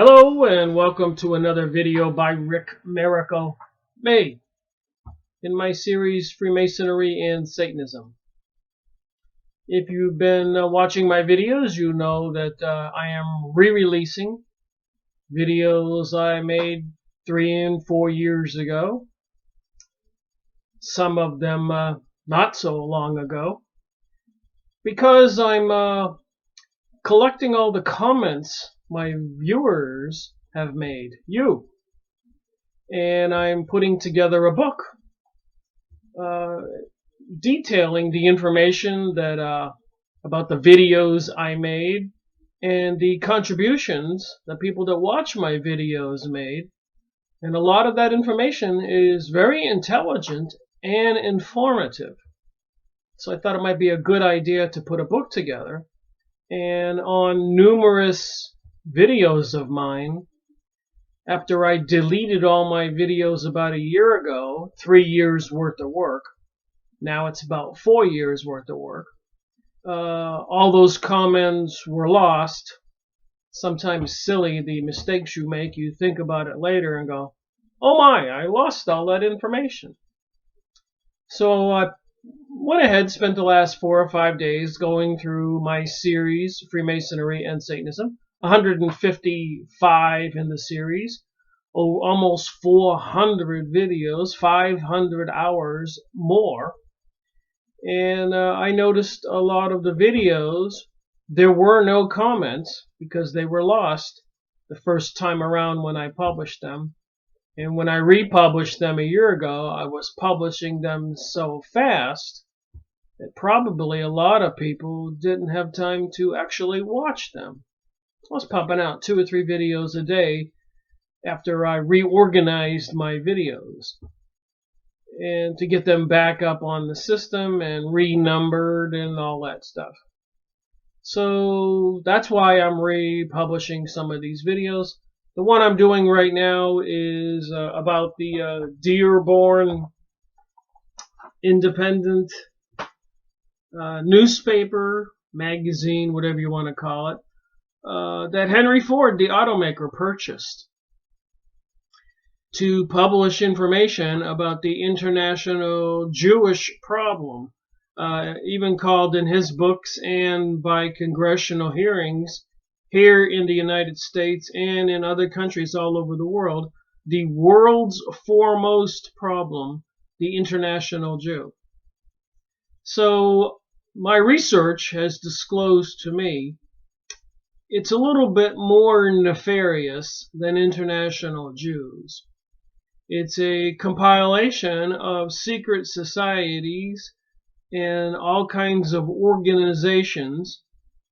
Hello and welcome to another video by Rick Miracle May in my series Freemasonry and Satanism. If you've been watching my videos, you know that I am re-releasing videos I made 3 and 4 years ago. Some of them not so long ago, because I'm collecting all the comments my viewers have made, and I'm putting together a book detailing the information that about the videos I made and the contributions that people that watch my videos made. And a lot of that information is very intelligent and informative. So I thought it might be a good idea to put a book together. And on numerous videos of mine, after I deleted all my videos about a year ago, 3 years worth of work, now it's about 4 years worth of work, all those comments were lost. Sometimes silly, the mistakes you make, you think about it later and go, oh my, I lost all that information. So I went ahead, spent the last 4 or 5 days going through my series, Freemasonry and Satanism, 155 in the series, almost 400 videos, 500 hours more. And I noticed a lot of the videos, there were no comments because they were lost the first time around when I published them. And when I republished them a year ago, I was publishing them so fast that probably a lot of people didn't have time to actually watch them. I was popping out 2 or 3 videos a day after I reorganized my videos and to get them back up on the system and renumbered and all that stuff. So that's why I'm republishing some of these videos. The one I'm doing right now is about the Dearborn Independent newspaper, magazine, whatever you want to call it, that Henry Ford, the automaker, purchased to publish information about the international Jewish problem, even called in his books and by congressional hearings here in the United States and in other countries all over the world, the world's foremost problem, the international Jew. So my research has disclosed to me it's a little bit more nefarious than international Jews. It's a compilation of secret societies and all kinds of organizations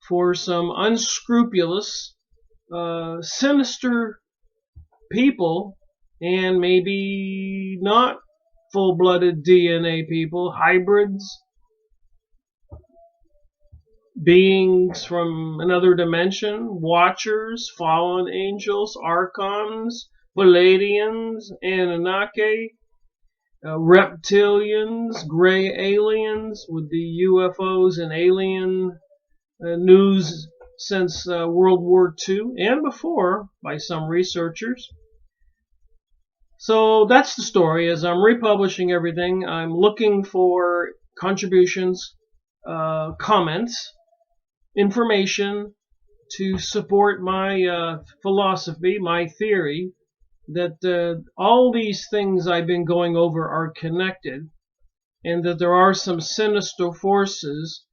for some unscrupulous, sinister people, and maybe not full-blooded DNA people, hybrids, beings from another dimension, watchers, fallen angels, archons, Palladians, Anunnaki, reptilians, gray aliens with the UFOs and alien news since World War II and before by some researchers. So that's the story. As I'm republishing everything, I'm looking for contributions, comments, information to support my philosophy, my theory, that all these things I've been going over are connected, and that there are some sinister forces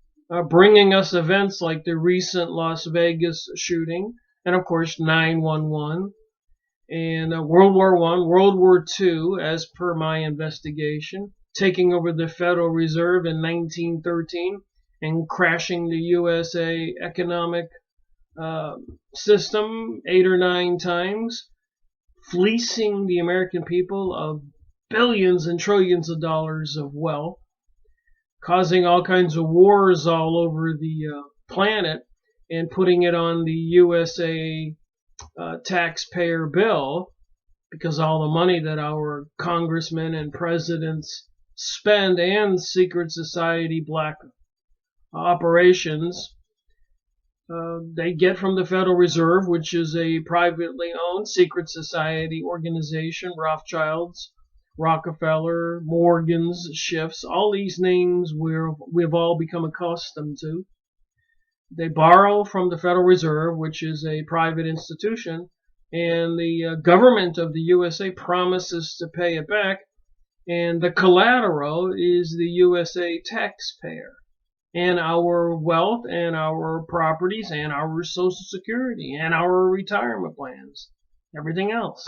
bringing us events like the recent Las Vegas shooting, and of course 9/11, and World War I, World War II, as per my investigation, taking over the Federal Reserve in 1913 and crashing the USA economic system 8 or 9 times, fleecing the American people of billions and trillions of dollars of wealth, causing all kinds of wars all over the planet, and putting it on the USA taxpayer bill, because all the money that our congressmen and presidents spend and secret society black operations they get from the Federal Reserve, which is a privately owned secret society organization. Rothschilds, Rockefeller, Morgans, Schiffs, all these names we've all become accustomed to. They borrow from the Federal Reserve, which is a private institution, and the government of the USA promises to pay it back, and the collateral is the USA taxpayer, and our wealth, and our properties, and our Social Security, and our retirement plans, everything else.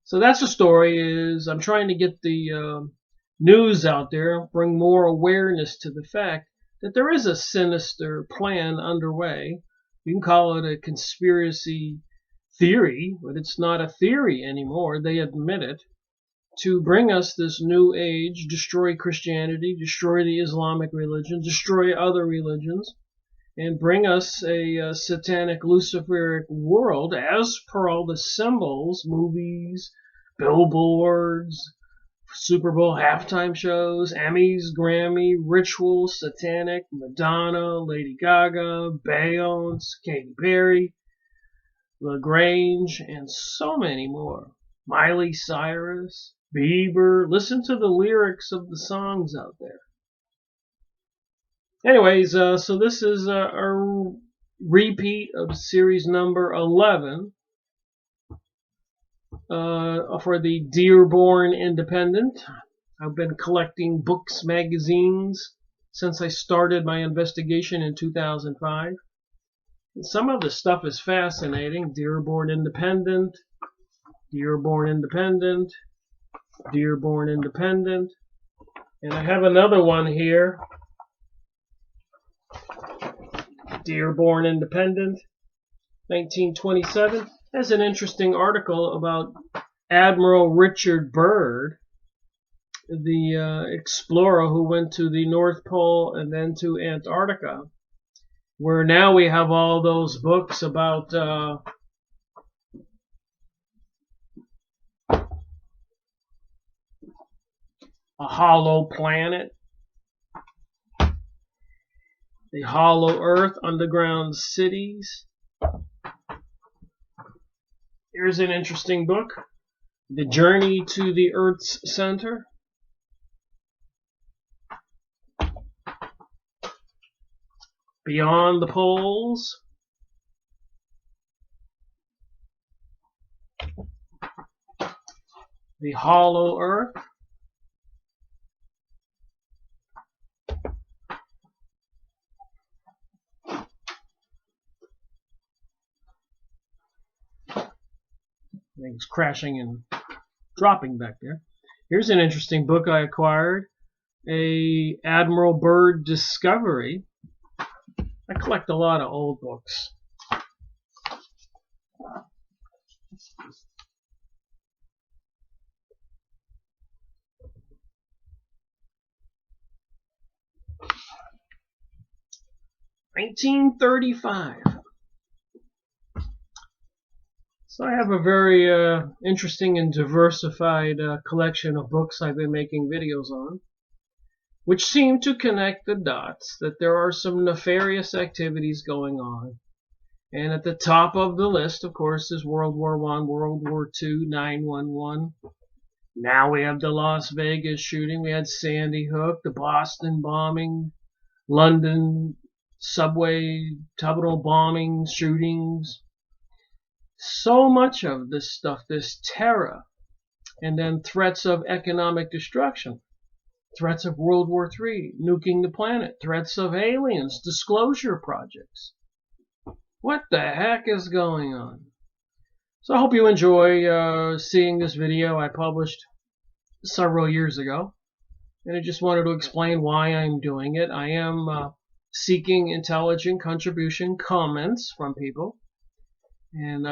So that's the story. Is I'm trying to get the news out there, bring more awareness to the fact that there is a sinister plan underway. You can call it a conspiracy theory, but it's not a theory anymore. They admit it. To bring us this new age, destroy Christianity, destroy the Islamic religion, destroy other religions, and bring us a satanic Luciferic world as per all the symbols, movies, billboards, Super Bowl halftime shows, Emmys, Grammy, rituals, satanic, Madonna, Lady Gaga, Beyonce, Katy Perry, LaGrange, and so many more. Miley Cyrus, Bieber. Listen to the lyrics of the songs out there. Anyways, so this is a repeat of series number 11 for the Dearborn Independent. I've been collecting books, magazines since I started my investigation in 2005. And some of the stuff is fascinating. Dearborn Independent, Dearborn Independent, Dearborn Independent. And I have another one here. Dearborn Independent, 1927. There's an interesting article about Admiral Richard Byrd, the explorer who went to the North Pole and then to Antarctica, where now we have all those books about a hollow planet, the hollow earth, underground cities. Here's an interesting book, The Journey to the Earth's Center. Beyond the Poles. The Hollow Earth. Things crashing and dropping back there. Here's an interesting book I acquired, a Admiral Byrd Discovery. I collect a lot of old books. (1935). So I have a very interesting and diversified collection of books I've been making videos on, which seem to connect the dots that there are some nefarious activities going on. And at the top of the list, of course, is World War I, World War II, 9/11. Now we have the Las Vegas shooting. We had Sandy Hook, the Boston bombing, London subway tunnel bombings, shootings. So much of this stuff, this terror, and then threats of economic destruction, threats of World War III, nuking the planet, threats of aliens, disclosure projects. What the heck is going on? So I hope you enjoy seeing this video I published several years ago. And I just wanted to explain why I'm doing it. I am seeking intelligent contribution comments from people. And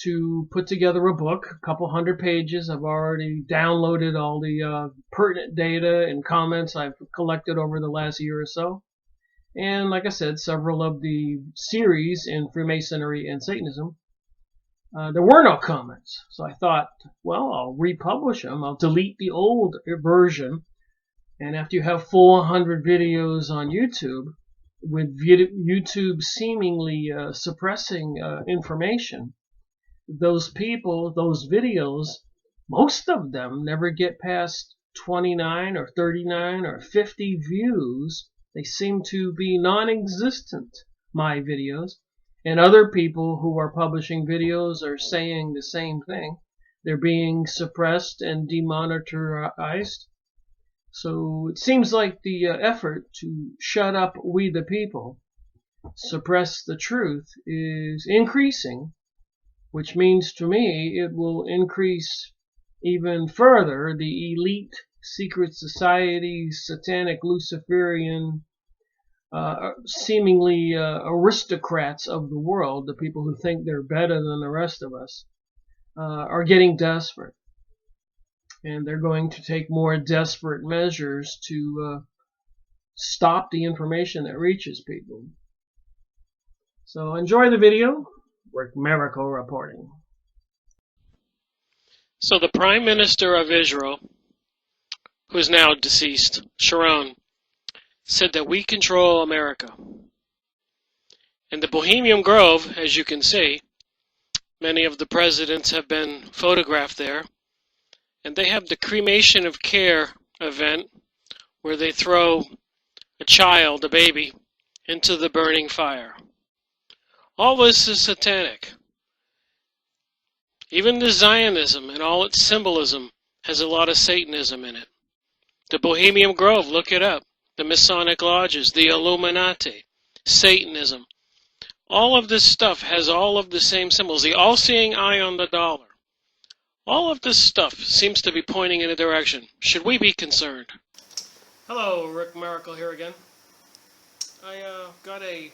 to put together a book, a couple hundred pages. I've already downloaded all the pertinent data and comments I've collected over the last year or so. And like I said, several of the series in Freemasonry and Satanism, there were no comments. So I thought, well, I'll republish them. I'll delete the old version. And after you have 400 videos on YouTube, with YouTube seemingly suppressing information, those people, those videos, most of them never get past 29 or 39 or 50 views. They seem to be non-existent, my videos. And other people who are publishing videos are saying the same thing. They're being suppressed and demonetized. So it seems like the effort to shut up we the people, suppress the truth, is increasing, which means to me it will increase even further the elite secret societies, satanic Luciferian, seemingly aristocrats of the world, the people who think they're better than the rest of us, are getting desperate. And they're going to take more desperate measures to stop the information that reaches people. So enjoy the video. Rick Miracle reporting. So the Prime Minister of Israel, who is now deceased, Sharon, said that we control America. In the Bohemian Grove, as you can see, many of the presidents have been photographed there, and they have the cremation of care event where they throw a child, a baby, into the burning fire. All this is satanic. Even the Zionism and all its symbolism has a lot of Satanism in it. The Bohemian Grove, look it up. The Masonic Lodges, the Illuminati, Satanism. All of this stuff has all of the same symbols. The all-seeing eye on the dollar. All of this stuff seems to be pointing in a direction. Should we be concerned? Hello, Rick Miracle here again. I got a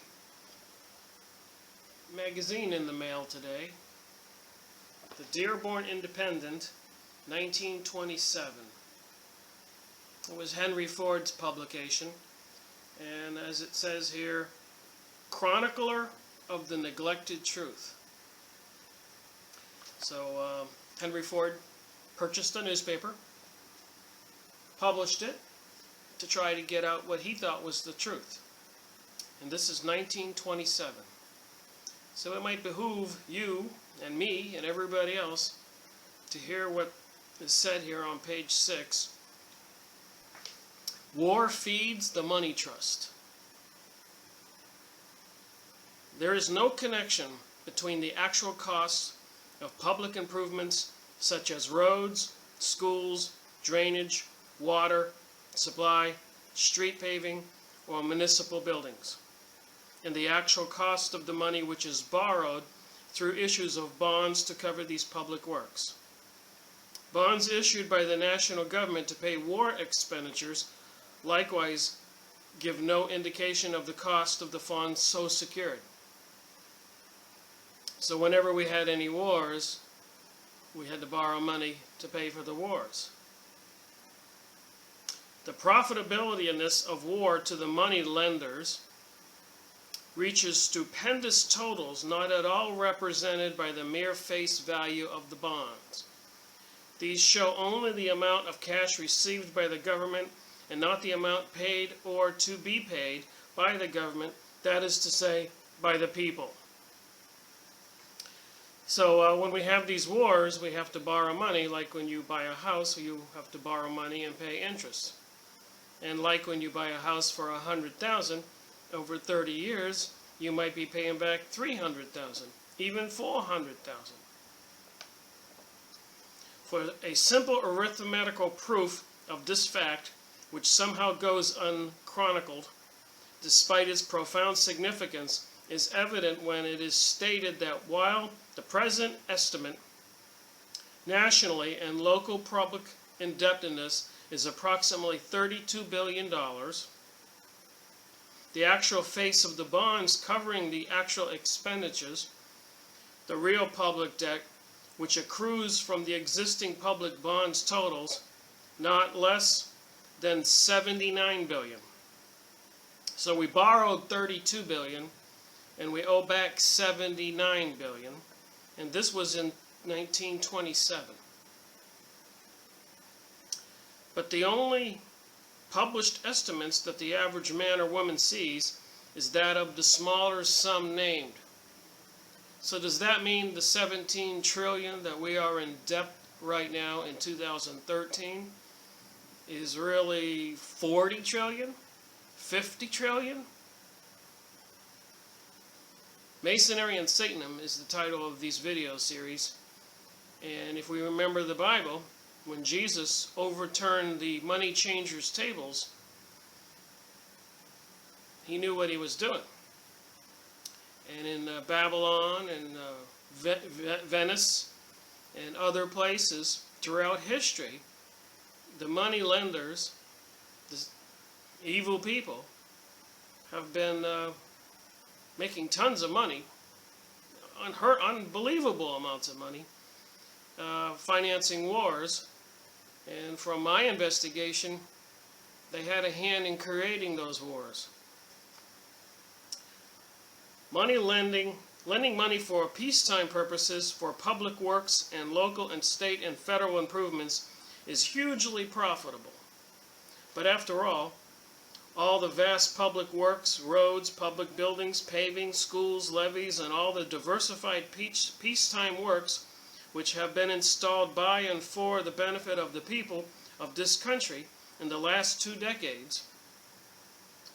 magazine in the mail today. The Dearborn Independent, 1927. It was Henry Ford's publication, and as it says here, Chronicler of the Neglected Truth. So Henry Ford purchased a newspaper, published it to try to get out what he thought was the truth. And this is 1927. So it might behoove you and me and everybody else to hear what is said here on page 6. War feeds the money trust. There is no connection between the actual costs of public improvements such as roads, schools, drainage, water, supply, street paving, or municipal buildings, and the actual cost of the money which is borrowed through issues of bonds to cover these public works. Bonds issued by the national government to pay war expenditures likewise give no indication of the cost of the funds so secured. So whenever we had any wars, we had to borrow money to pay for the wars. The profitability in this of war to the money lenders reaches stupendous totals not at all represented by the mere face value of the bonds. These show only the amount of cash received by the government and not the amount paid or to be paid by the government, that is to say, by the people. So when we have these wars, we have to borrow money, like when you buy a house, you have to borrow money and pay interest. And like when you buy a house for $100,000, over 30 years, you might be paying back $300,000, even $400,000. For a simple arithmetical proof of this fact, which somehow goes unchronicled, despite its profound significance, is evident when it is stated that while the present estimate nationally and local public indebtedness is approximately $32 billion, the actual face of the bonds covering the actual expenditures, the real public debt, which accrues from the existing public bonds totals not less than $79 billion. So we borrowed $32 billion and we owe back $79 billion, and this was in 1927. But the only published estimates that the average man or woman sees is that of the smaller sum named. So does that mean the 17 trillion that we are in debt right now in 2013 is really 40 trillion? 50 trillion? Masonry and Satanism is the title of these video series. And if we remember the Bible, when Jesus overturned the money changers' tables, he knew what he was doing. And in Babylon and Venice and other places throughout history, the money lenders, the evil people, have been making tons of money, unbelievable amounts of money, financing wars. And from my investigation, they had a hand in creating those wars. Lending money for peacetime purposes, for public works and local and state and federal improvements is hugely profitable. But after all the vast public works, roads, public buildings, paving, schools, levees, and all the diversified peacetime works which have been installed by and for the benefit of the people of this country in the last 2 decades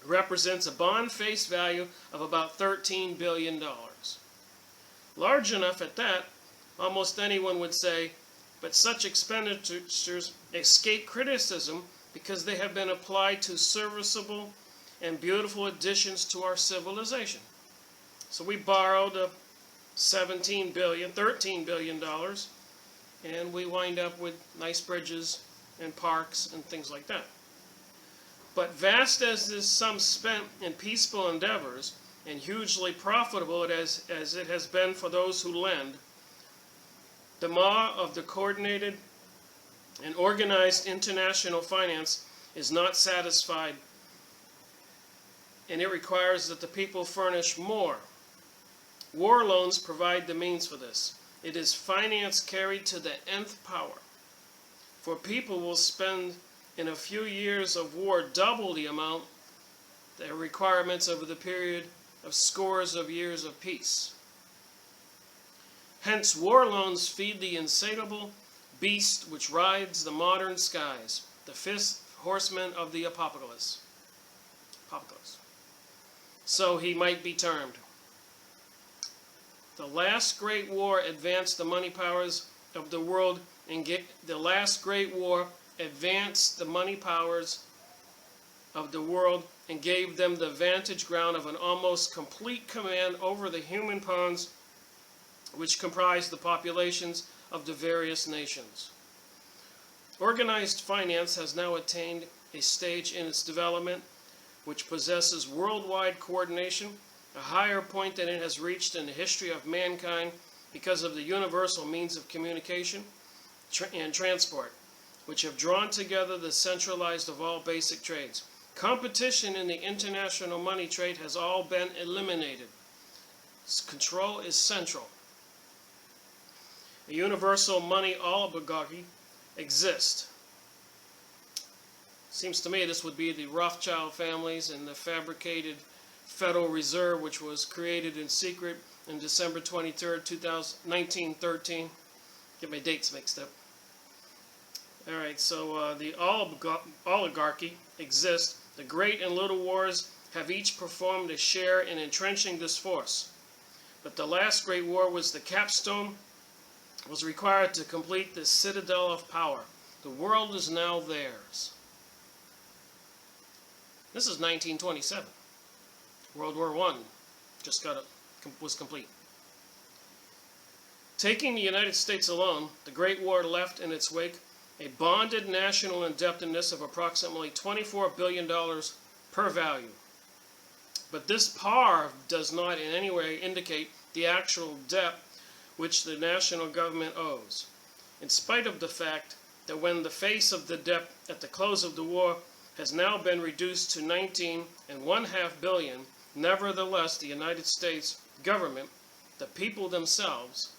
represents a bond face value of about $13 billion. Large enough at that, almost anyone would say, but such expenditures escape criticism because they have been applied to serviceable and beautiful additions to our civilization. So we borrowed $13 billion, and we wind up with nice bridges and parks and things like that. But vast as this sum spent in peaceful endeavors, and hugely profitable as it has been for those who lend, the maw of the coordinated and organized international finance is not satisfied, and it requires that the people furnish more. War loans provide the means for this. It is finance carried to the nth power. For people will spend in a few years of war double the amount, the requirements over the period of scores of years of peace. Hence, war loans feed the insatiable beast which rides the modern skies, the fifth horseman of the apocalypse. So he might be termed. The last great war advanced the money powers of the world and gave them the vantage ground of an almost complete command over the human pawns which comprise the populations of the various nations. Organized finance has now attained a stage in its development which possesses worldwide coordination, a higher point than it has reached in the history of mankind because of the universal means of communication and transport, which have drawn together the centralized of all basic trades. Competition in the international money trade has all been eliminated. Control is central. A universal money oligarchy exists. Seems to me this would be the Rothschild families and the fabricated Federal Reserve, which was created in secret on December 23rd, 1913. Get my dates mixed up. All right, so the oligarchy exists. The great and little wars have each performed a share in entrenching this force. But the last great war was the capstone, was required to complete this citadel of power. The world is now theirs. This is 1927. World War I was complete. Taking the United States alone, the Great War left in its wake a bonded national indebtedness of approximately $24 billion per value. But this par does not in any way indicate the actual debt which the national government owes, in spite of the fact that when the face of the debt at the close of the war has now been reduced to $19.5 billion, nevertheless the United States government, the people themselves,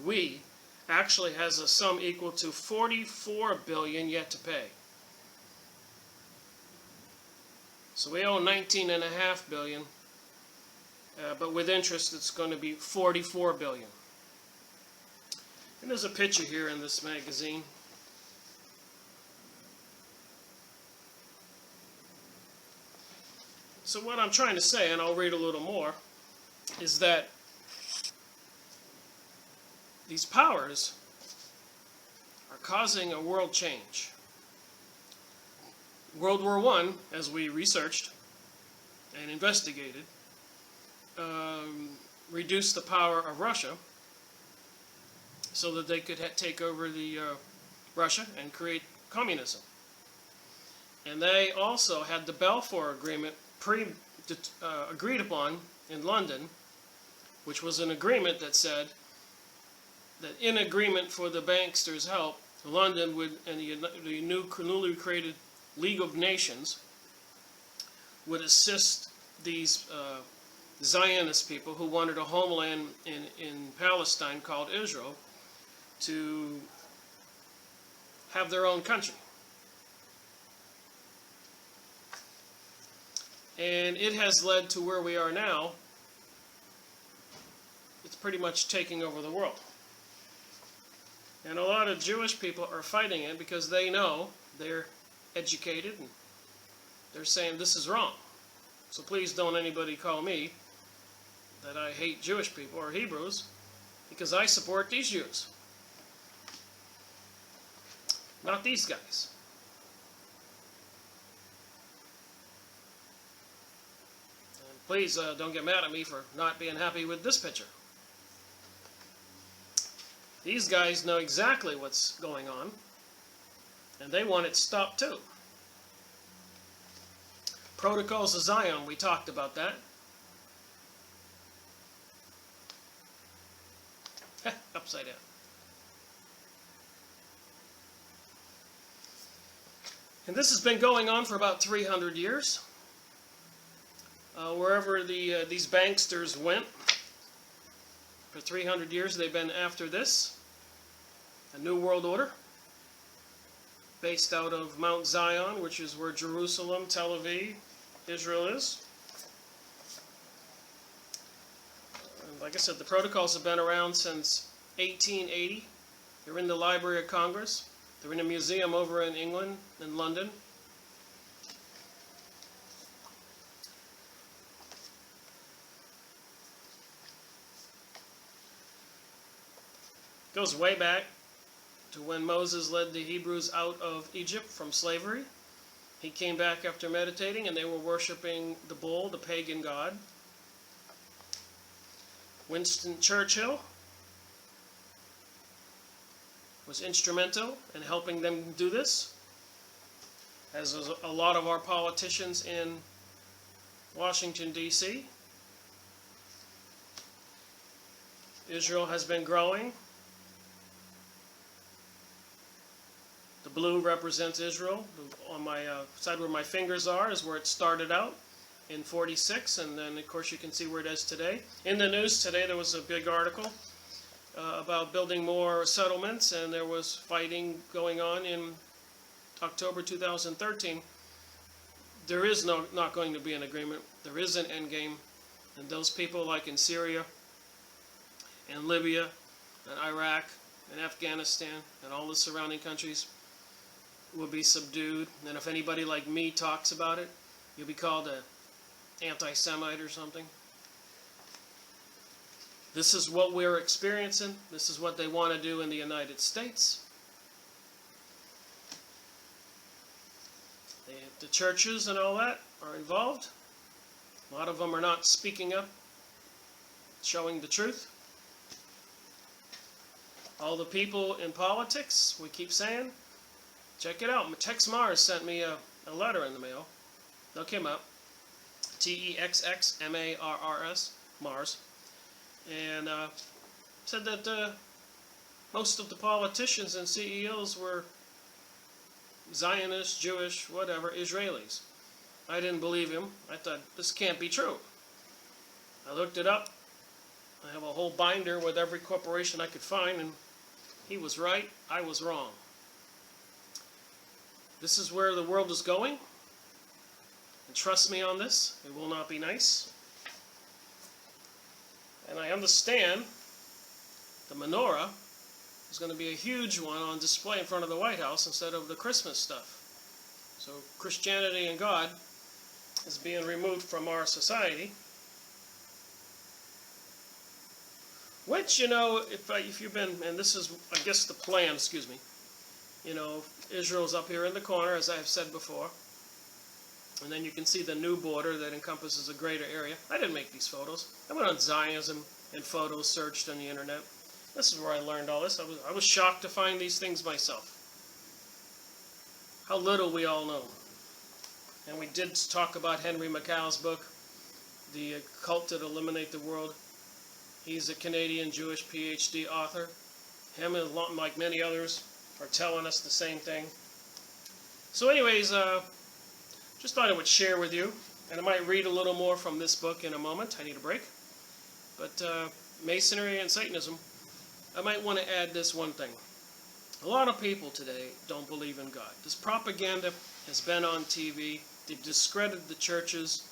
we, actually has a sum equal to $44 billion yet to pay. So we owe 19.5 billion, but with interest it's going to be 44 billion. And there's a picture here in this magazine. So what I'm trying to say, and I'll read a little more, is that these powers are causing a world change. World War I, as we researched and investigated, reduced the power of Russia so that they could take over Russia and create communism. And they also had the Balfour Agreement agreed upon in London, which was an agreement that said that in agreement for the banksters' help, London would, and the newly created League of Nations would assist these Zionist people who wanted a homeland in Palestine called Israel to have their own country. And it has led to where we are now. It's pretty much taking over the world. And a lot of Jewish people are fighting it because they know, they're educated, and they're saying this is wrong. So please don't anybody call me that I hate Jewish people or Hebrews, because I support these Jews. Not these guys. And please don't get mad at me for not being happy with this picture. These guys know exactly what's going on, and they want it stopped too. Protocols of Zion, we talked about that. Upside down. And this has been going on for about 300 years. Wherever these banksters went, for 300 years they've been after this. A new world order based out of Mount Zion, which is where Jerusalem, Tel Aviv, Israel is. Like I said, the protocols have been around since 1880. They're in the Library of Congress. They're in a museum over in England, in London. It goes way back to when Moses led the Hebrews out of Egypt from slavery. He came back after meditating, and they were worshiping the bull, the pagan god. Winston Churchill was instrumental in helping them do this, as was a lot of our politicians in Washington, D.C. Israel has been growing. The blue represents Israel. On my side where my fingers are is where it started out in 46, and then of course you can see where it is today. In the news today there was a big article about building more settlements, and there was fighting going on in October 2013. There is not going to be an agreement. There is an end game, and those people like in Syria and Libya and Iraq and Afghanistan and all the surrounding countries will be subdued. And if anybody like me talks about it, you'll be called an anti-Semite or something. This is what we're experiencing. This is what they want to do in the United States. The churches and all that are involved. A lot of them are not speaking up, showing the truth. All the people in politics, we keep saying, check it out. Tex Mars sent me a letter in the mail. Look him up. Texxmarrs, Mars. And said that most of the politicians and CEOs were Zionists, Jewish, whatever, Israelis. I didn't believe him. I thought, this can't be true. I looked it up. I have a whole binder with every corporation I could find, and he was right, I was wrong. This is where the world is going. And trust me on this, it will not be nice. And I understand the menorah is going to be a huge one on display in front of the White House instead of the Christmas stuff. So Christianity and God is being removed from our society. Which, you know, if you've been, and this is, I guess, the plan, you know, Israel's up here in the corner, as I've said before. And then you can see the new border that encompasses a greater area. I didn't make these photos. I went on Zionism and photos searched on the internet. This is where I learned all this. I was shocked to find these things myself. How little we all know. And we did talk about Henry Macau's book, The Cult That Eliminate the World. He's a Canadian Jewish PhD author. Him, and like many others, are telling us the same thing. So anyways, just thought I would share with you, and I might read a little more from this book in a moment. I need a break. But Masonry and Satanism, I might want to add this one thing. A lot of people today don't believe in God. This propaganda has been on TV. They've discredited the churches,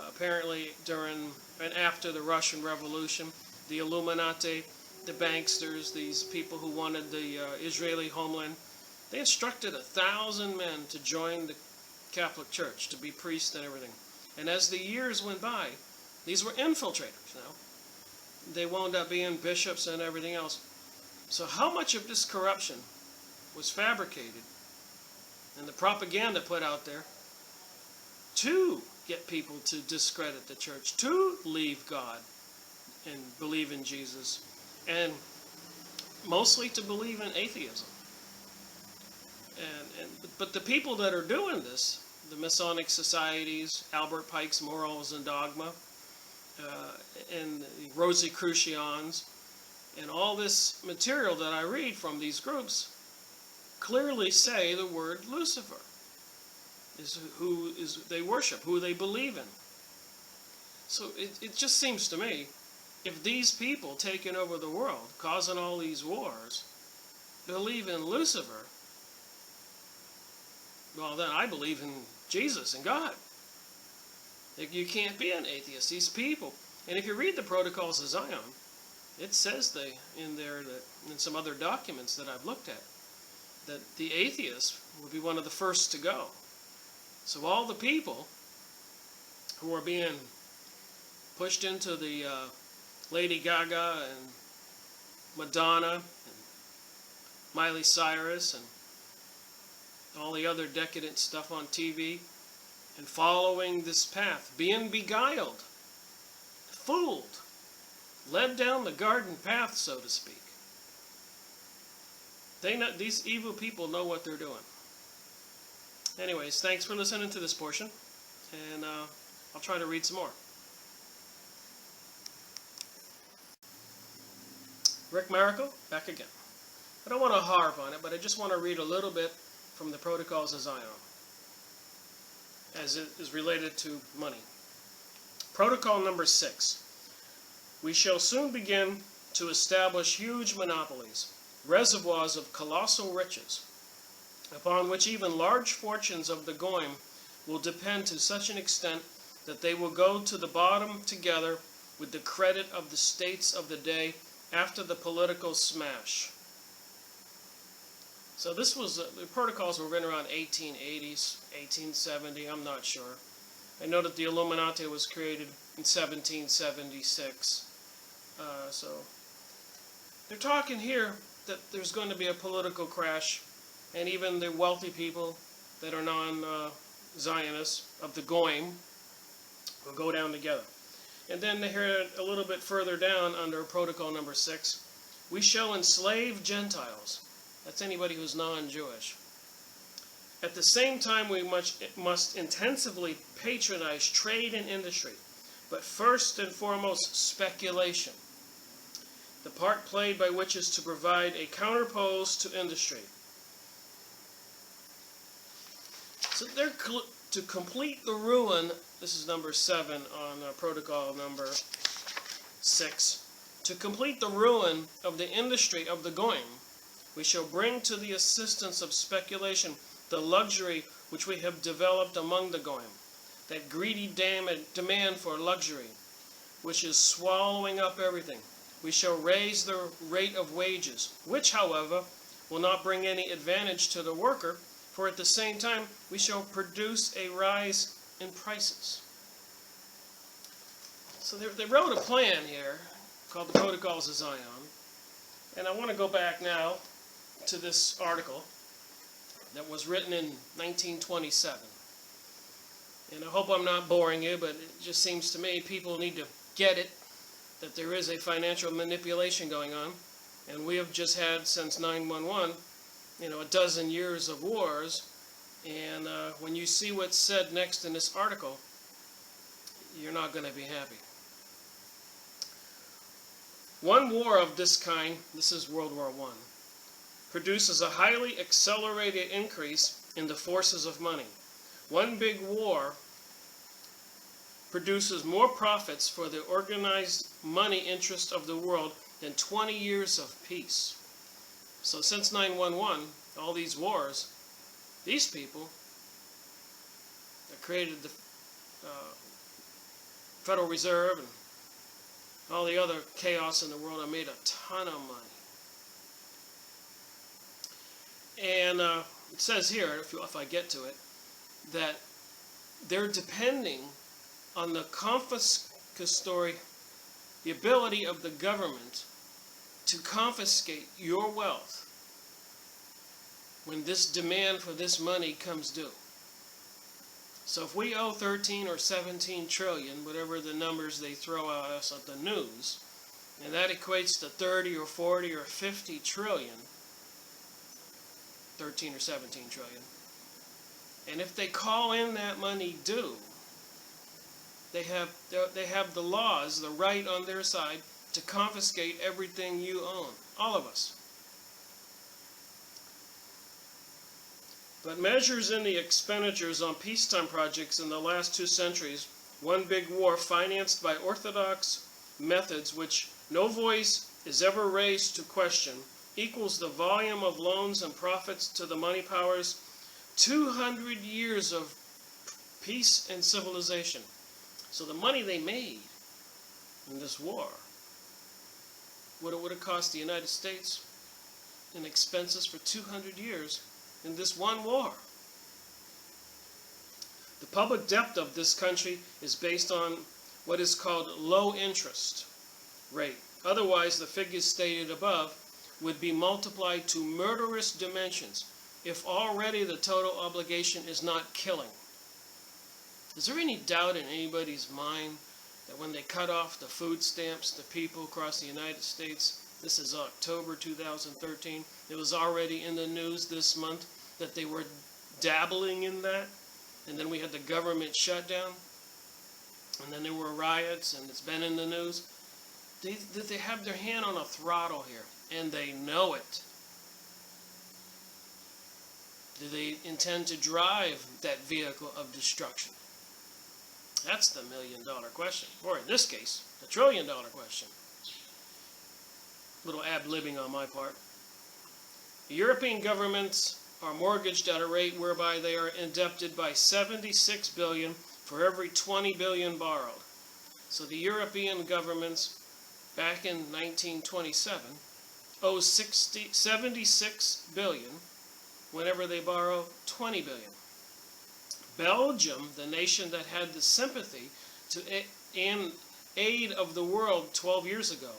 apparently during and after the Russian Revolution. The Illuminati, the banksters, these people who wanted the Israeli homeland, they instructed 1,000 men to join the Catholic Church, to be priests and everything. And as the years went by, these were infiltrators now. They wound up being bishops and everything else. So how much of this corruption was fabricated and the propaganda put out there to get people to discredit the church, to leave God and believe in Jesus, and mostly to believe in atheism. But the people that are doing this, the Masonic societies, Albert Pike's Morals and Dogma, and the Rosicrucians, and all this material that I read from these groups clearly say the word Lucifer is who they worship, who they believe in. So it just seems to me, if these people taking over the world, causing all these wars, believe in Lucifer, well, then I believe in Jesus and God. You can't be an atheist. These people, and if you read the Protocols of Zion, it says in there that in some other documents that I've looked at, that the atheists will be one of the first to go. So all the people who are being pushed into the Lady Gaga and Madonna and Miley Cyrus and all the other decadent stuff on TV, and following this path, being beguiled, fooled, led down the garden path, so to speak. These evil people know what they're doing. Anyways, thanks for listening to this portion, and I'll try to read some more. Rick Miracle, back again. I don't want to harp on it, but I just want to read a little bit from the Protocols of Zion, as it is related to money. Protocol number 6. We shall soon begin to establish huge monopolies, reservoirs of colossal riches, upon which even large fortunes of the goyim will depend to such an extent that they will go to the bottom together with the credit of the states of the day after the political smash. So this was, the protocols were written around 1880s, 1870, I'm not sure. I know that the Illuminati was created in 1776. So they're talking here that there's going to be a political crash, and even the wealthy people that are non-Zionists of the goyim will go down together. And then here a little bit further down under protocol number 6, we shall enslave Gentiles. That's anybody who's non-Jewish. At the same time, we must intensively patronize trade and industry, but first and foremost, speculation. The part played by which is to provide a counterpose to industry. So they're to complete the ruin, this is number 7 on protocol number 6, to complete the ruin of the industry of the goyim, we shall bring to the assistance of speculation the luxury which we have developed among the goyim, that greedy demand for luxury, which is swallowing up everything. We shall raise the rate of wages, which, however, will not bring any advantage to the worker, for at the same time we shall produce a rise in prices. So they wrote a plan here called the Protocols of Zion, and I want to go back now to this article that was written in 1927. And I hope I'm not boring you, but it just seems to me people need to get it, that there is a financial manipulation going on, and we have just had since 9/11, a dozen years of wars, and when you see what's said next in this article, you're not going to be happy. One war of this kind, this is World War I, produces a highly accelerated increase in the forces of money. One big war produces more profits for the organized money interest of the world than 20 years of peace. So since 9/11, all these wars, these people that created the Federal Reserve and all the other chaos in the world have made a ton of money. And it says here, if I get to it, that they're depending on the confiscatory, the ability of the government to confiscate your wealth when this demand for this money comes due. So if we owe 13 or 17 trillion, whatever the numbers they throw at us at the news, and that equates to 30 or 40 or 50 trillion, 13 or 17 trillion, and if they call in that money due, they have the laws, the right on their side to confiscate everything you own, all of us. But measures in the expenditures on peacetime projects in the last 2 centuries, one big war financed by orthodox methods which no voice is ever raised to question, equals the volume of loans and profits to the money powers 200 years of peace and civilization. So the money they made in this war, what it would have cost the United States in expenses for 200 years in this one war. The public debt of this country is based on what is called low interest rate. Otherwise, the figures stated above would be multiplied to murderous dimensions if already the total obligation is not killing. Is there any doubt in anybody's mind that when they cut off the food stamps to people across the United States, this is October 2013, it was already in the news this month that they were dabbling in that, and then we had the government shutdown, and then there were riots, and it's been in the news. They have their hand on a throttle here, and they know it. Do they intend to drive that vehicle of destruction? That's the million-dollar question, or in this case, the trillion-dollar question. Little ad-libbing on my part. European governments are mortgaged at a rate whereby they are indebted by 76 billion for every 20 billion borrowed. So the European governments back in 1927 owe 76 billion whenever they borrow 20 billion. Belgium, the nation that had the sympathy and aid of the world 12 years ago,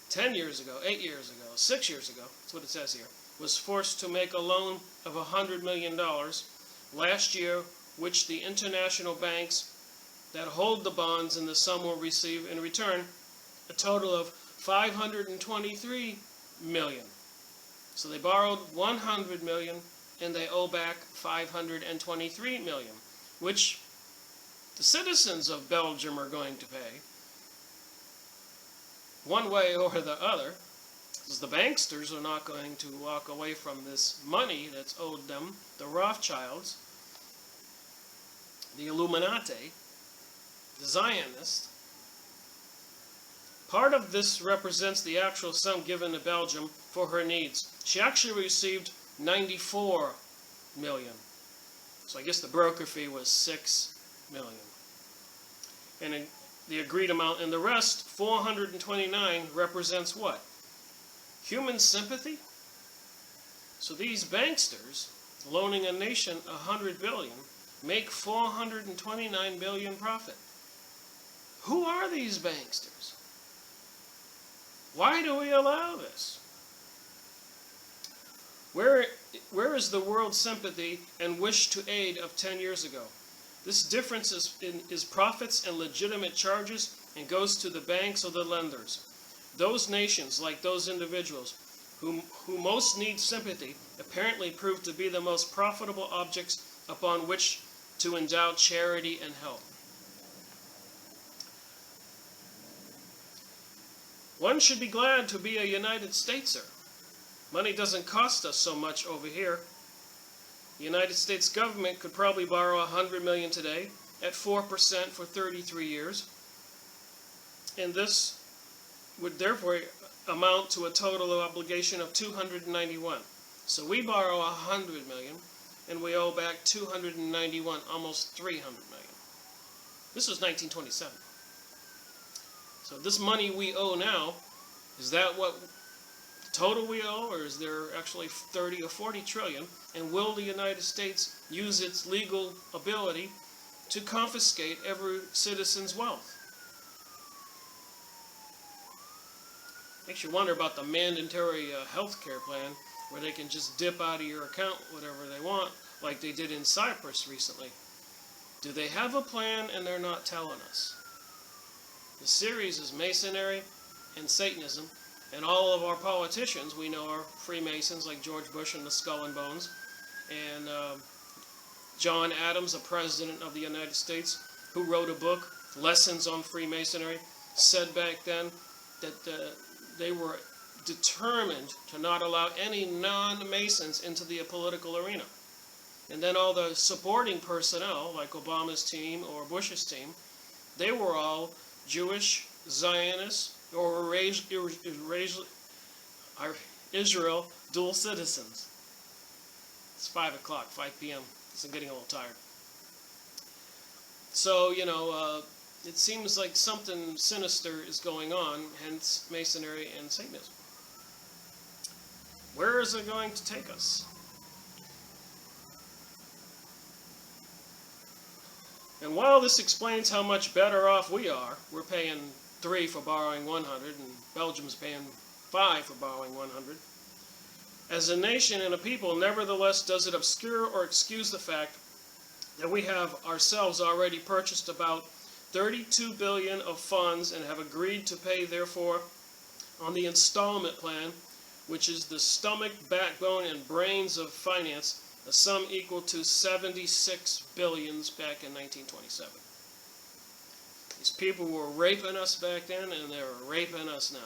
10 years ago, 8 years ago, 6 years ago, that's what it says here, was forced to make a loan of $100 million last year, which the international banks that hold the bonds in the sum will receive in return a total of 523 million. So they borrowed 100 million and they owe back 523 million, which the citizens of Belgium are going to pay one way or the other, because the banksters are not going to walk away from this money that's owed them, the Rothschilds, the Illuminati, the Zionists. Part of this represents the actual sum given to Belgium for her needs. She actually received 94 million. So I guess the broker fee was 6 million. And the agreed amount, and the rest, 429, represents what? Human sympathy? So these banksters, loaning a nation $100 billion, make 429 billion profit. Who are these banksters? Why do we allow this? Where is the world's sympathy and wish to aid of 10 years ago? This difference is profits and legitimate charges and goes to the banks or the lenders. Those nations, like those individuals, who most need sympathy, apparently prove to be the most profitable objects upon which to endow charity and help. One should be glad to be a United Stateser. Money doesn't cost us so much over here. The United States government could probably borrow $100 million today at 4% for 33 years. And this would therefore amount to a total obligation of 291. So we borrow $100 million and we owe back 291, almost 300 million. This was 1927. So this money we owe now, is that what total we owe, or is there actually 30 or 40 trillion? And will the United States use its legal ability to confiscate every citizen's wealth? Makes you wonder about the mandatory health care plan, where they can just dip out of your account whatever they want, like they did in Cyprus recently. Do they have a plan and they're not telling us? The series is Masonry and Satanism, and all of our politicians we know are Freemasons, like George Bush and the Skull and Bones, and John Adams, the President of the United States, who wrote a book, Lessons on Freemasonry, said back then that they were determined to not allow any non-Masons into the political arena. And then all the supporting personnel, like Obama's team or Bush's team, they were all Jewish, Zionists, or Israel dual citizens. It's 5 o'clock, 5 p.m. I'm getting a little tired. So, it seems like something sinister is going on, hence Masonry and Satanism. Where is it going to take us? And while this explains how much better off we are, we're paying 3 for borrowing 100, and Belgium's paying 5 for borrowing 100. As a nation and a people, nevertheless, does it obscure or excuse the fact that we have ourselves already purchased about 32 billion of funds and have agreed to pay, therefore, on the installment plan, which is the stomach, backbone, and brains of finance, a sum equal to 76 billions back in 1927. These people were raping us back then, and they're raping us now.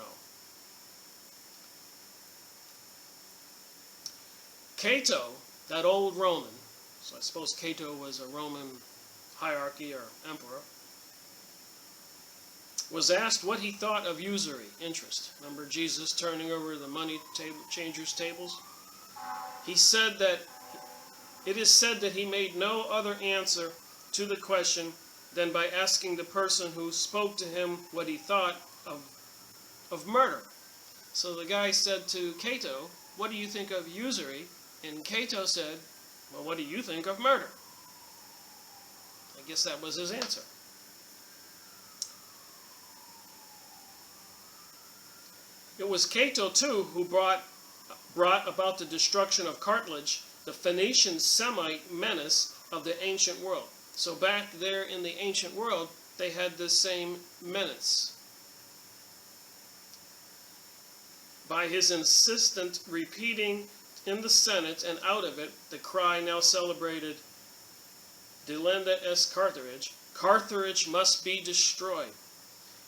Cato, that old Roman, so I suppose Cato was a Roman hierarchy or emperor, was asked what he thought of usury, interest. Remember Jesus turning over the money changers' tables? He said that it is said that he made no other answer to the question than by asking the person who spoke to him what he thought of murder. So the guy said to Cato, "What do you think of usury?" And Cato said, "Well, what do you think of murder?" I guess that was his answer. It was Cato, too, who brought about the destruction of Carthage, the Phoenician Semite menace of the ancient world. So back there in the ancient world, they had this same menace. By his insistent repeating in the Senate and out of it the cry now celebrated, Delenda est Carthage, Carthage must be destroyed.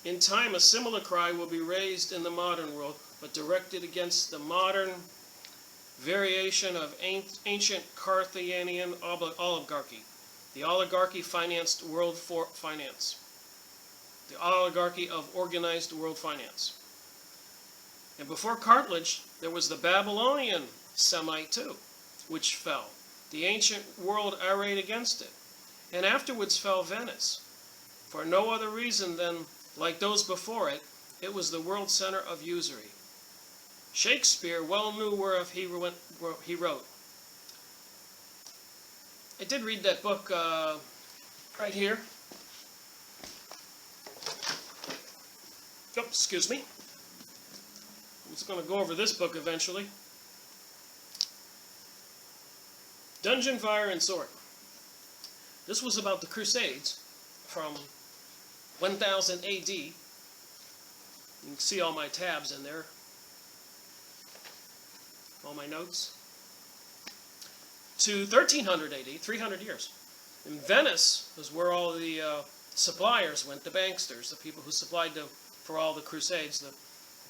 In time, a similar cry will be raised in the modern world, but directed against the modern variation of ancient Carthaginian oligarchy. The oligarchy financed world finance. The oligarchy of organized world finance. And before Carthage, there was the Babylonian Semite too, which fell. The ancient world arrayed against it. and afterwards fell Venice, for no other reason than, like those before it, it was the world center of usury. Shakespeare well knew whereof he wrote. I did read that book right here. Oh, excuse me. I was going to go over this book eventually. Dungeon, Fire, and Sword. This was about the Crusades from 1000 AD. You can see all my tabs in there. All my notes. To 1300 AD, 300 years. In Venice was where all the suppliers went, the banksters, the people who supplied for all the Crusades, the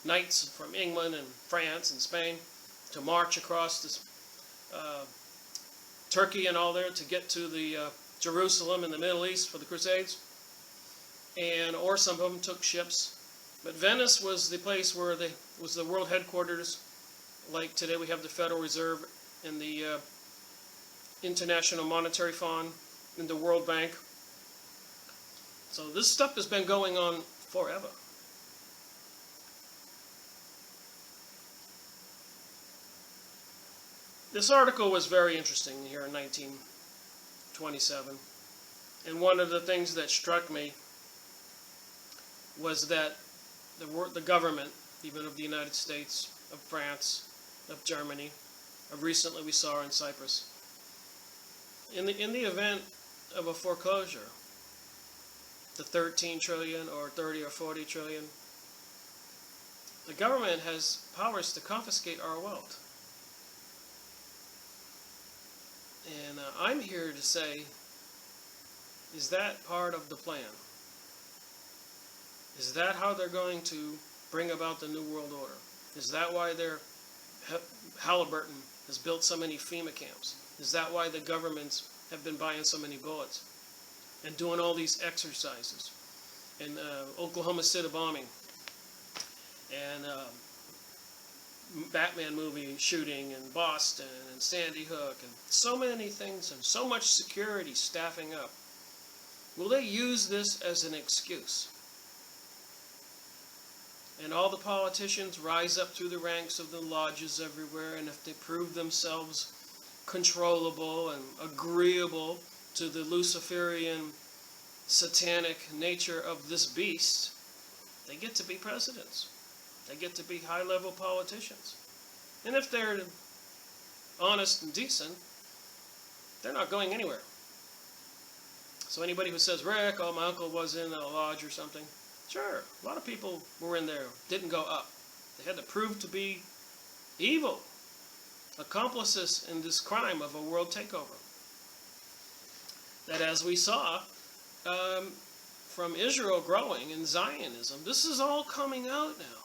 knights from England and France and Spain, to march across this, Turkey and all there to get to the Jerusalem in the Middle East for the Crusades. Or some of them took ships. But Venice was the place where was the world headquarters. Like today we have the Federal Reserve and the International Monetary Fund and the World Bank. So this stuff has been going on forever. This article was very interesting here in 1927. And one of the things that struck me was that the government, even of the United States, of France, of Germany, of recently we saw in Cyprus, in the event of a foreclosure, the 13 trillion or 30 or 40 trillion, the government has powers to confiscate our wealth. And I'm here to say, is that part of the plan? Is that how they're going to bring about the New World Order? Is that why Halliburton has built so many FEMA camps? Is that why the governments have been buying so many bullets and doing all these exercises? And Oklahoma City bombing and Batman movie shooting in Boston and Sandy Hook and so many things and so much security staffing up. Will they use this as an excuse? And all the politicians rise up through the ranks of the lodges everywhere, and if they prove themselves controllable and agreeable to the Luciferian satanic nature of this beast, they get to be presidents. They get to be high-level politicians. And if they're honest and decent, they're not going anywhere. So anybody who says, Rick, oh, my uncle was in a lodge or something, sure, a lot of people were in there, didn't go up. They had to prove to be evil, accomplices in this crime of a world takeover. That, as we saw from Israel growing in Zionism, this is all coming out now.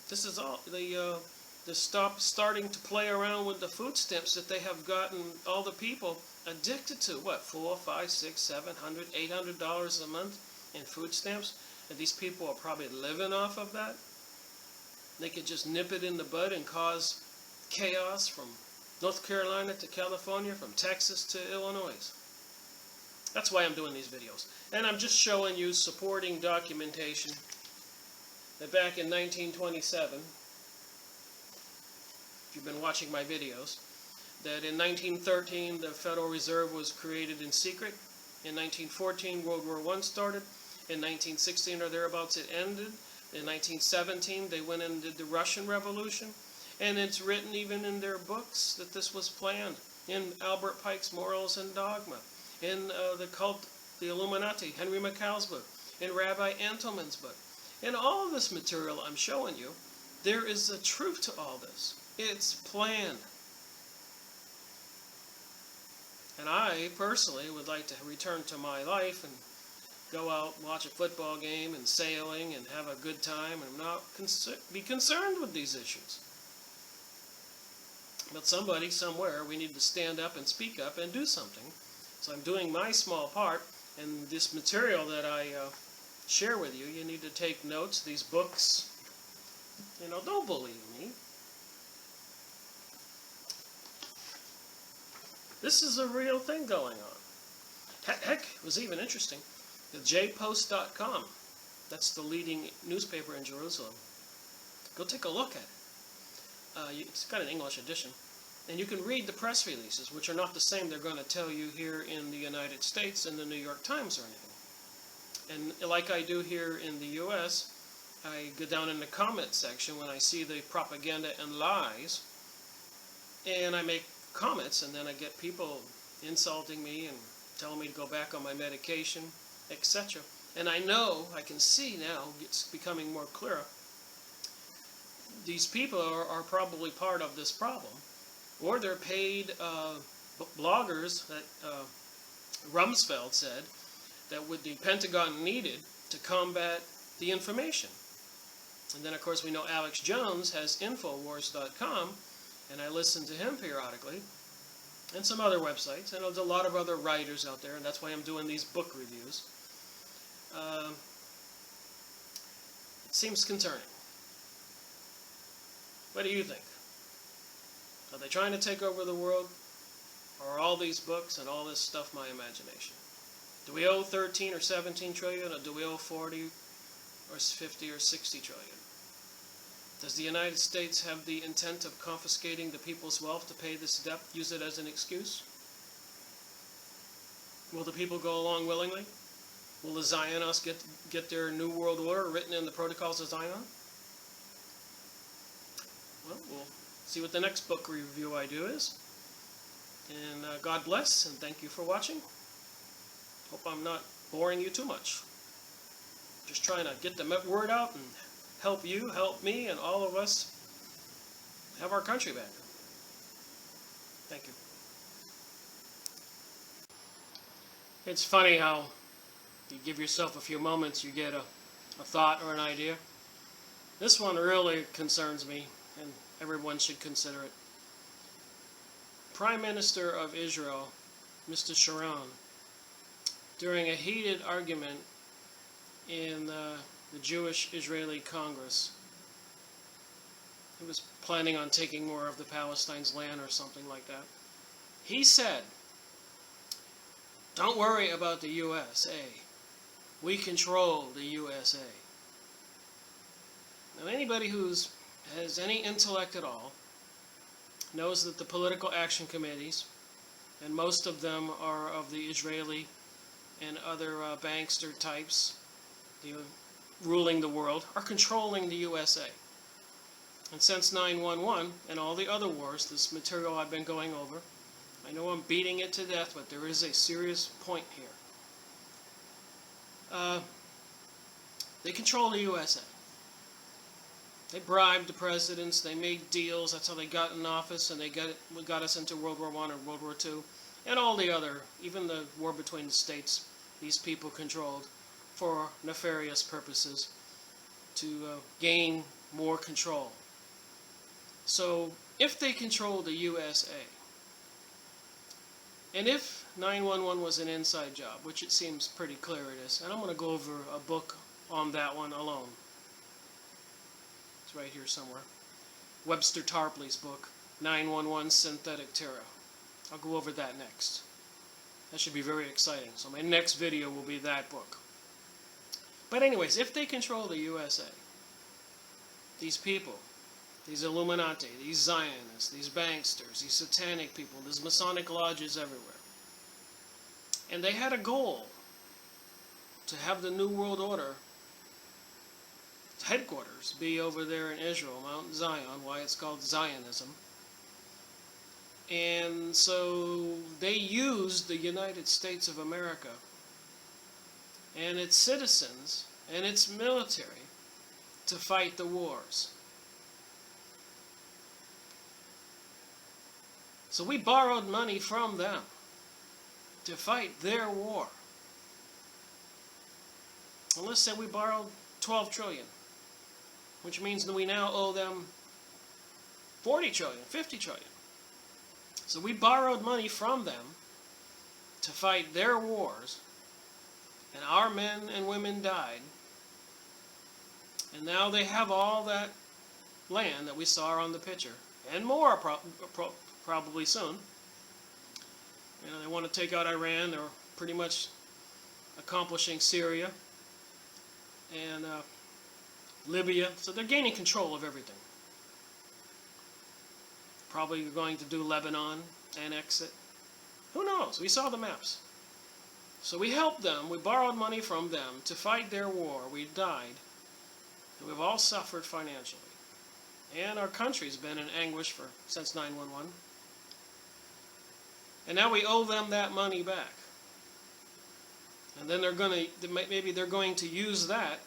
This is all they're starting to play around with the food stamps that they have gotten all the people addicted to. What, $400, $500, $600, $700, $800 a month in food stamps? And these people are probably living off of that. They could just nip it in the bud and cause chaos from North Carolina to California, from Texas to Illinois. That's why I'm doing these videos. And I'm just showing you supporting documentation that back in 1927, if you've been watching my videos, that in 1913 the Federal Reserve was created in secret. In 1914 World War I started. In 1916 or thereabouts it ended. In 1917 they went and did the Russian Revolution. And it's written even in their books that this was planned. In Albert Pike's Morals and Dogma. In the cult, the Illuminati, Henry McCall's book. In Rabbi Antelman's book. In all of this material I'm showing you, there is a truth to all this. It's planned. And I personally would like to return to my life and go out, watch a football game and sailing and have a good time and not be concerned with these issues. But somebody, somewhere, we need to stand up and speak up and do something. So I'm doing my small part, and this material that I share with you, you need to take notes. These books, don't believe me. This is a real thing going on. Heck, it was even interesting. The jpost.com, that's the leading newspaper in Jerusalem. Go take a look at it. It's got an English edition. And you can read the press releases, which are not the same they're going to tell you here in the United States in the New York Times or anything. And like I do here in the U.S., I go down in the comment section when I see the propaganda and lies, and I make comments, and then I get people insulting me and telling me to go back on my medication, etc. And I know, I can see now, it's becoming more clear, these people are probably part of this problem, or they're paid bloggers that Rumsfeld said that what the Pentagon needed to combat the information. And then, of course, we know Alex Jones has Infowars.com, and I listen to him periodically, and some other websites, and there's a lot of other writers out there, and that's why I'm doing these book reviews. It seems concerning. What do you think? Are they trying to take over the world? Or are all these books and all this stuff my imagination? Do we owe 13 or 17 trillion, or do we owe 40 or 50 or 60 trillion? Does the United States have the intent of confiscating the people's wealth to pay this debt, use it as an excuse? Will the people go along willingly? Will the Zionists get their New World Order written in the Protocols of Zion? Well, we'll see what the next book review I do is. And God bless, and thank you for watching. Hope I'm not boring you too much. Just trying to get the word out and help you, help me, and all of us have our country back. Thank you. It's funny how you give yourself a few moments, you get a thought or an idea. This one really concerns me, and everyone should consider it. Prime Minister of Israel, Mr. Sharon, during a heated argument in the Jewish-Israeli Congress, he was planning on taking more of the Palestine's land or something like that. He said, "Don't worry about the USA. We control the USA." Now, anybody who has any intellect at all knows that the political action committees, and most of them are of the Israeli and other bankster types, ruling the world, are controlling the USA. And since 9/11 and all the other wars, this material I've been going over, I know I'm beating it to death, but there is a serious point here. They control the USA. They bribed the presidents, they made deals, that's how they got in office, and they got us into World War I and World War II, and all the other, even the war between the states, these people controlled for nefarious purposes to gain more control. So, if they control the USA, and if 9/11 was an inside job, which it seems pretty clear it is, and I'm going to go over a book on that one alone. It's right here somewhere. Webster Tarpley's book, 9/11 Synthetic Terror. I'll go over that next. That should be very exciting. So my next video will be that book. But anyways, if they control the USA, these people, these Illuminati, these Zionists, these banksters, these satanic people, these Masonic lodges everywhere, and they had a goal to have the New World Order headquarters be over there in Israel, Mount Zion, why it's called Zionism. And so they used the United States of America and its citizens and its military to fight the wars. So we borrowed money from them to fight their war. And let's say we borrowed 12 trillion, which means that we now owe them 40 trillion, 50 trillion. So we borrowed money from them to fight their wars, and our men and women died. And now they have all that land that we saw on the picture, and more probably soon. You know, they want to take out Iran. They're pretty much accomplishing Syria and Libya. So they're gaining control of everything. Probably going to do Lebanon, annex it. Who knows? We saw the maps. So we helped them. We borrowed money from them to fight their war. We died. And we've all suffered financially. And our country's been in anguish since 9/11. And now we owe them that money back. And then maybe they're going to use that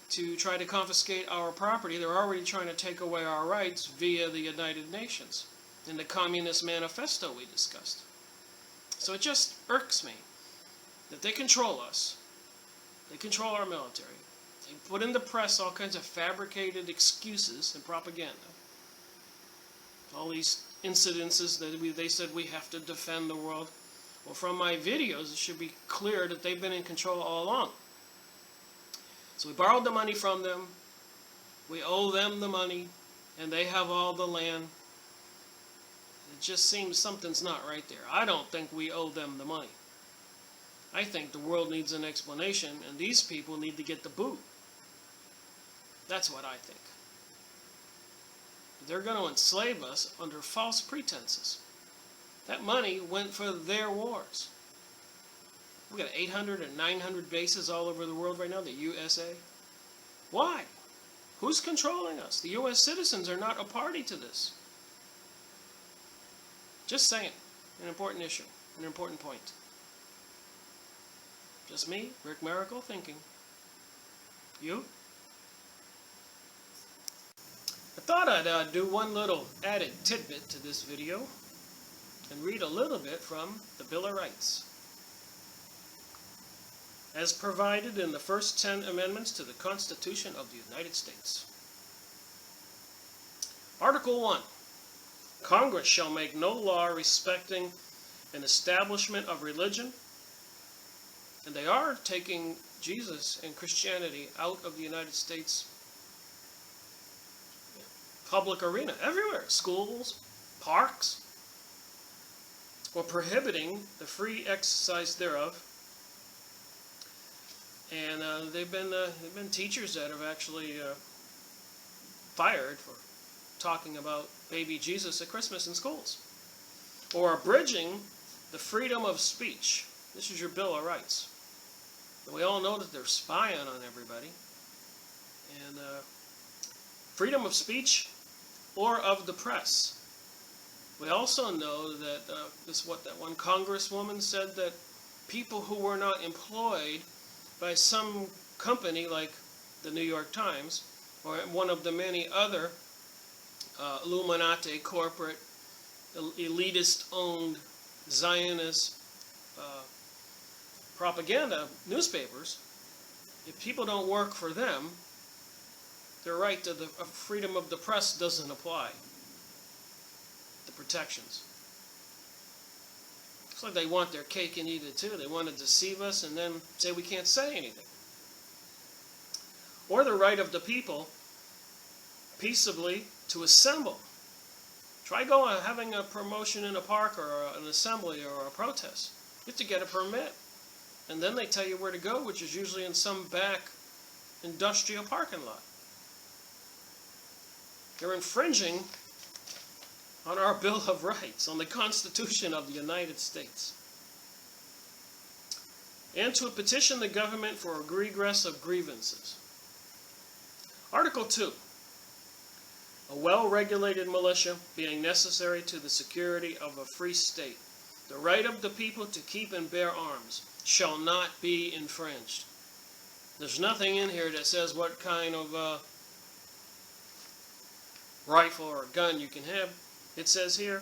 to try to confiscate our property. They're already trying to take away our rights via the United Nations in the Communist Manifesto we discussed. So it just irks me that they control us. They control our military. They put in the press all kinds of fabricated excuses and propaganda. All these incidences that they said we have to defend the world. Well, from my videos, it should be clear that they've been in control all along. So we borrowed the money from them. We owe them the money, and they have all the land. It just seems something's not right there. I don't think we owe them the money. I think the world needs an explanation, and these people need to get the boot. That's what I think. They're going to enslave us under false pretenses. That money went for their wars. We've got 800 and 900 bases all over the world right now, the USA. Why? Who's controlling us? The U.S. citizens are not a party to this. Just saying. An important issue. An important point. Just me, Rick Miracle, thinking. You? I thought I'd do one little added tidbit to this video and read a little bit from the Bill of Rights. As provided in the first 10 amendments to the Constitution of the United States. Article 1. Congress shall make no law respecting an establishment of religion, and they are taking Jesus and Christianity out of the United States public arena, everywhere, schools, parks, or prohibiting the free exercise thereof. And they've been teachers that have actually fired for talking about baby Jesus at Christmas in schools, or abridging the freedom of speech. This is your Bill of Rights. And we all know that they're spying on everybody. And freedom of speech or of the press. We also know that that one congresswoman said that people who were not employed by some company like the New York Times or one of the many other Illuminati corporate elitist-owned Zionist propaganda newspapers, if people don't work for them, their right to the freedom of the press doesn't apply. The protections. It's like they want their cake and eat it too. They want to deceive us and then say we can't say anything. Or the right of the people peaceably to assemble. Try having a promotion in a park or an assembly or a protest. You have to get a permit. And then they tell you where to go, which is usually in some back industrial parking lot. They're infringing on our Bill of Rights, on the Constitution of the United States. And to petition the government for a redress of grievances. Article 2. A well-regulated militia being necessary to the security of a free state. The right of the people to keep and bear arms shall not be infringed. There's nothing in here that says what kind of rifle or gun you can have. It says here,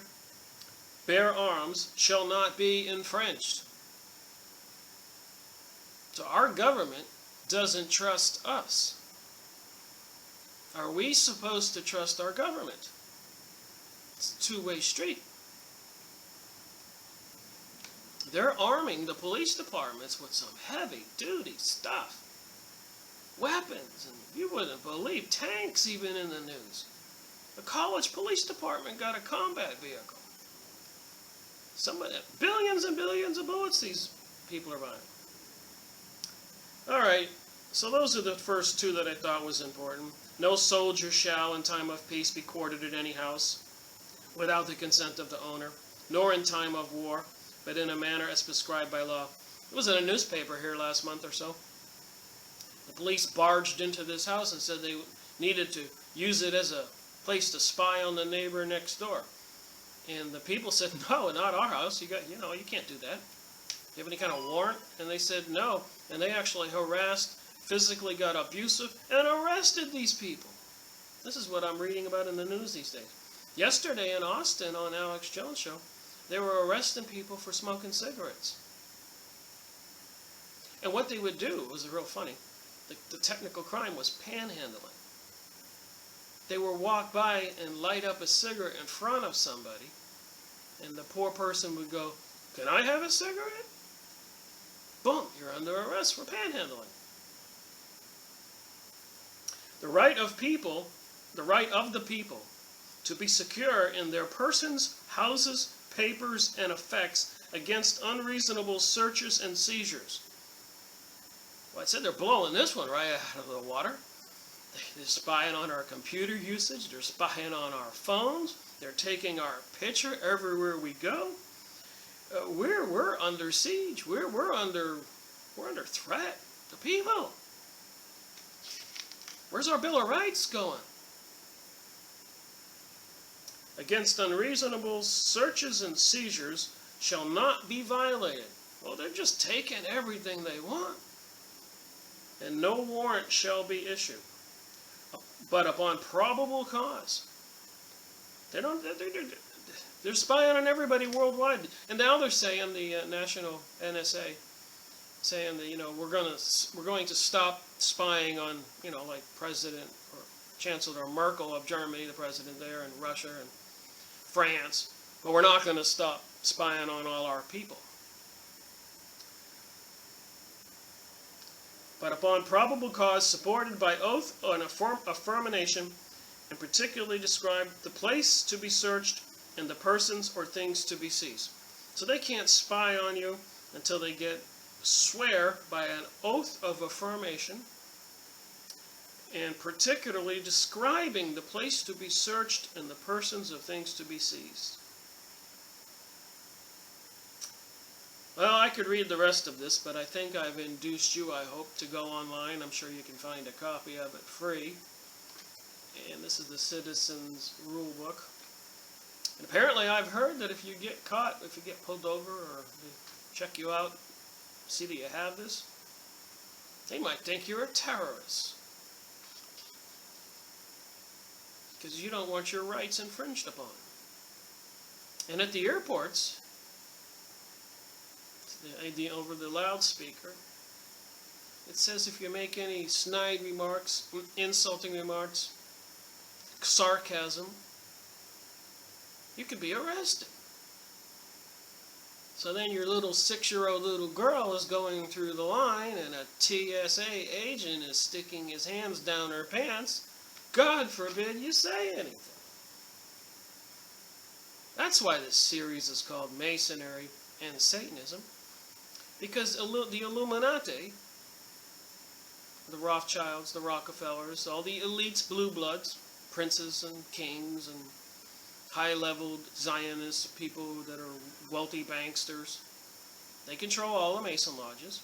bear arms shall not be infringed. So our government doesn't trust us. Are we supposed to trust our government? It's a two-way street. They're arming the police departments with some heavy-duty stuff. Weapons, and you wouldn't believe, tanks even in the news. The college police department got a combat vehicle. Billions and billions of bullets these people are buying. All right, so those are the first two that I thought was important. No soldier shall in time of peace be quartered at any house without the consent of the owner, nor in time of war, but in a manner as prescribed by law. It was in a newspaper here last month or so. The police barged into this house and said they needed to use it as a place to spy on the neighbor next door. And the people said, no, not our house. You can't do that. Do you have any kind of warrant? And they said no. And they actually harassed, physically got abusive, and arrested these people. This is what I'm reading about in the news these days. Yesterday in Austin on Alex Jones' show, they were arresting people for smoking cigarettes. And what they would do was real funny. The technical crime was panhandling. They would walk by and light up a cigarette in front of somebody, and the poor person would go, "Can I have a cigarette?" Boom, you're under arrest for panhandling. The right of the people to be secure in their persons, houses, papers, and effects against unreasonable searches and seizures. Well, I said they're blowing this one right out of the water. They're spying on our computer usage. They're spying on our phones. They're taking our picture everywhere we go. We're under siege. We're under threat. The people. Where's our Bill of Rights going? Against unreasonable searches and seizures shall not be violated. Well, they're just taking everything they want. And no warrant shall be issued. But upon probable cause. They're spying on everybody worldwide. And now they're saying, the national NSA, saying that, we're going to stop spying on, like President or Chancellor Merkel of Germany, the president there, and Russia and France. But we're not going to stop spying on all our people. But upon probable cause supported by oath or an affirmation, and particularly describe the place to be searched and the persons or things to be seized. So they can't spy on you until they swear by an oath of affirmation, and particularly describing the place to be searched and the persons or things to be seized. Well, I could read the rest of this, but I think I've induced you, I hope, to go online. I'm sure you can find a copy of it free. And this is the Citizens Rule Book. And apparently I've heard that if you get caught, if you get pulled over or they check you out, see that you have this, they might think you're a terrorist. Because you don't want your rights infringed upon. And at the airports, over the loudspeaker, it says if you make any snide remarks, insulting remarks, sarcasm, you could be arrested. So then your little 6-year-old little girl is going through the line and a TSA agent is sticking his hands down her pants. God forbid you say anything. That's why this series is called Masonry and Satanism. Because the Illuminati, the Rothschilds, the Rockefellers, all the elites, blue bloods, princes and kings and high-level Zionist people that are wealthy banksters, they control all the Mason lodges.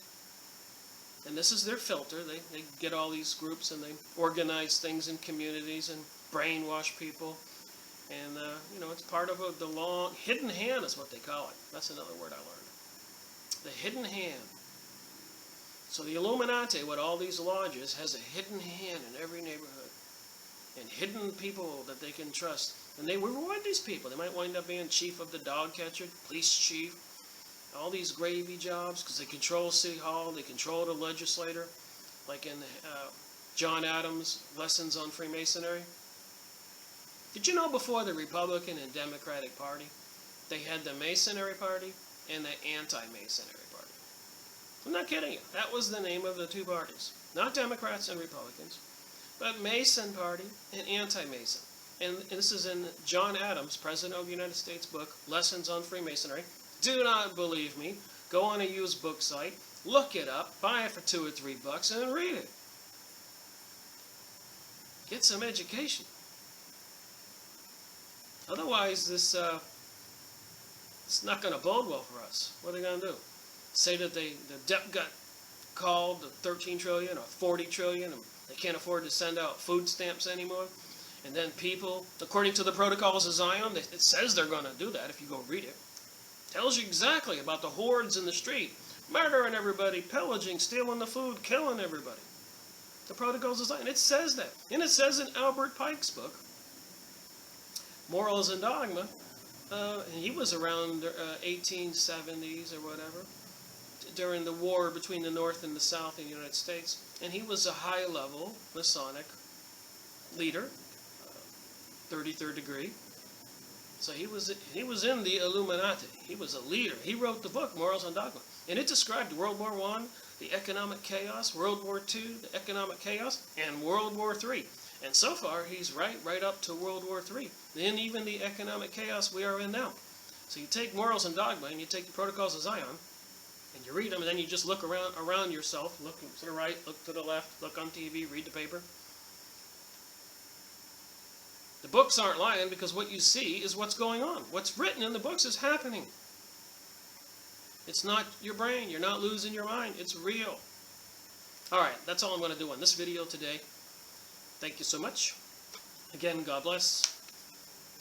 And this is their filter. They get all these groups and they organize things in communities and brainwash people. And, it's part of the long, hidden hand is what they call it. That's another word I learned. The hidden hand. So the Illuminati, with all these lodges, has a hidden hand in every neighborhood. And hidden people that they can trust. And they reward these people. They might wind up being chief of the dog catcher, police chief, all these gravy jobs, because they control City Hall, they control the legislature, like in John Adams' Lessons on Freemasonry. Did you know before the Republican and Democratic Party, they had the Masonry Party and the Anti-Masonry Party? I'm not kidding you. That was the name of the two parties. Not Democrats and Republicans, but Mason Party and Anti-Mason. And this is in John Adams, President of the United States book, Lessons on Freemasonry, Do not believe me. Go on a used book site, look it up, buy it for $2 or $3, and read it. Get some education. Otherwise, it's not going to bode well for us. What are they going to do? Say that the debt got called to 13 trillion or 40 trillion, and they can't afford to send out food stamps anymore? And then people, according to the Protocols of Zion, it says they're going to do that if you go read it. Tells you exactly about the hordes in the street, murdering everybody, pillaging, stealing the food, killing everybody. The Protocols of Zion, it says that. And it says in Albert Pike's book, Morals and Dogma, he was around 1870s or whatever, during the war between the North and the South in the United States. And he was a high-level Masonic leader, 33rd degree. So he was in the Illuminati. He was a leader. He wrote the book, Morals and Dogma. And it described World War I, the economic chaos, World War II, the economic chaos, and World War III. And so far, he's right up to World War III. And even the economic chaos we are in now. So you take Morals and Dogma, and you take the Protocols of Zion, and you read them, and then you just look around yourself, look to the right, look to the left, look on TV, read the paper. The books aren't lying, because what you see is what's going on. What's written in the books is happening. It's not your brain. You're not losing your mind. It's real. All right, that's all I'm going to do on this video today. Thank you so much. Again, God bless.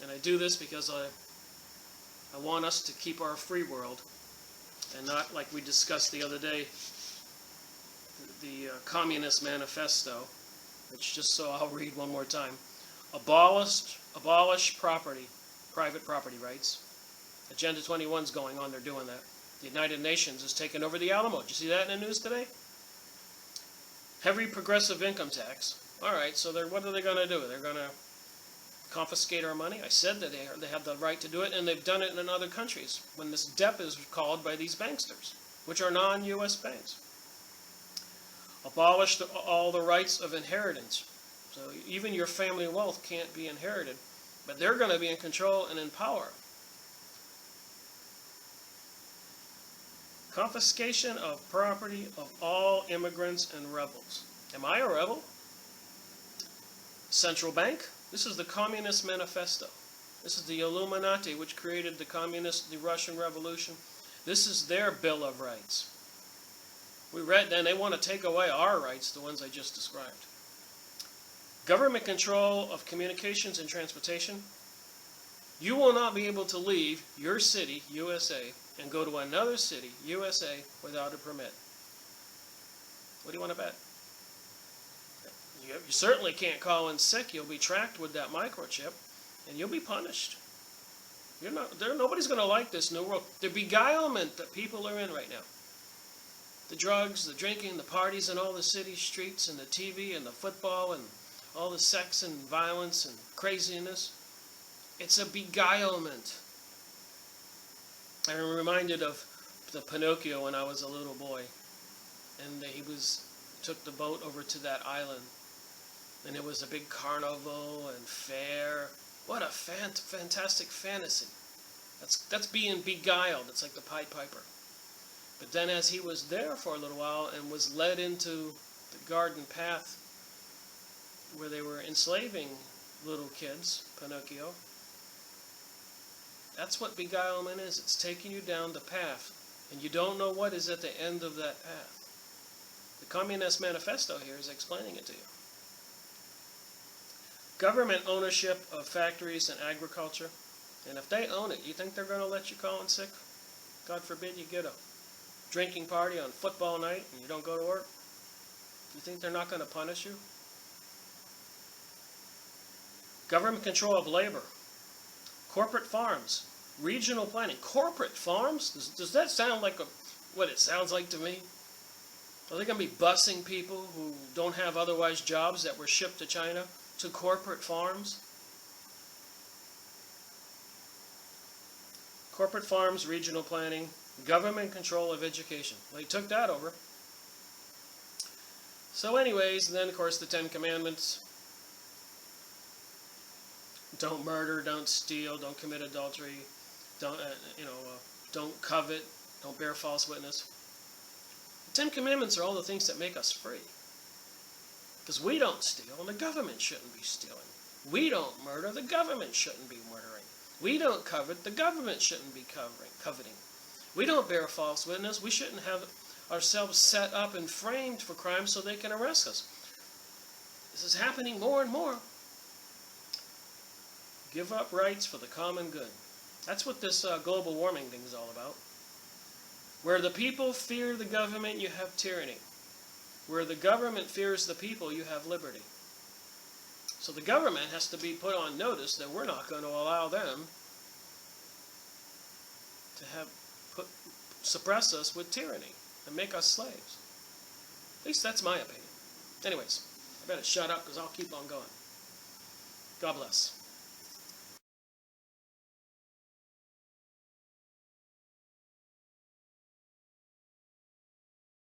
And I do this because I want us to keep our free world, and not like we discussed the other day, the Communist Manifesto, which just so I'll read one more time. Abolish private property rights. Agenda 21 is going on. They're doing that. The United Nations is taking over the Alamo. Did you see that in the news today? Heavy progressive income tax. All right, so what are they going to do? They're going to confiscate our money? I said that they have the right to do it, and they've done it in other countries when this debt is called by these banksters, which are non-U.S. banks. Abolish all the rights of inheritance. So even your family wealth can't be inherited, but they're going to be in control and in power. Confiscation of property of all immigrants and rebels. Am I a rebel? Central bank. This is the Communist Manifesto. This is the Illuminati, which created the Russian Revolution. This is their Bill of Rights. We read, and they want to take away our rights, the ones I just described. Government control of communications and transportation. You will not be able to leave your city, USA, and go to another city, USA, without a permit. What do you want to bet? You certainly can't call in sick. You'll be tracked with that microchip, and you'll be punished. Nobody's going to like this new world. The beguilement that people are in right now. The drugs, the drinking, the parties in all the city streets, and the TV, and the football, and all the sex and violence and craziness. It's a beguilement. I'm reminded of the Pinocchio when I was a little boy, and he took the boat over to that island, and it was a big carnival and fair. What a fantastic fantasy! That's being beguiled. It's like the Pied Piper. But then, as he was there for a little while and was led into the garden path where they were enslaving little kids, Pinocchio. That's what beguilement is. It's taking you down the path, and you don't know what is at the end of that path. The Communist Manifesto here is explaining it to you. Government ownership of factories and agriculture. And if they own it, you think they're going to let you call in sick? God forbid you get a drinking party on football night and you don't go to work. You think they're not going to punish you? Government control of labor. Corporate farms. Regional planning. Corporate farms? Does that sound like what it sounds like to me? Are they going to be busing people who don't have otherwise jobs that were shipped to China to corporate farms? Corporate farms, regional planning, government control of education. They took that over. So anyways, then of course the 10 Commandments. Don't murder, don't steal, don't commit adultery, don't don't covet, don't bear false witness. The 10 Commandments are all the things that make us free. Because we don't steal, and the government shouldn't be stealing. We don't murder, the government shouldn't be murdering. We don't covet, the government shouldn't be coveting. We don't bear false witness, we shouldn't have ourselves set up and framed for crime so they can arrest us. This is happening more and more. Give up rights for the common good. That's what this global warming thing is all about. Where the people fear the government, you have tyranny. Where the government fears the people, you have liberty. So the government has to be put on notice that we're not going to allow them to suppress us with tyranny and make us slaves. At least that's my opinion. Anyways, I better shut up because I'll keep on going. God bless.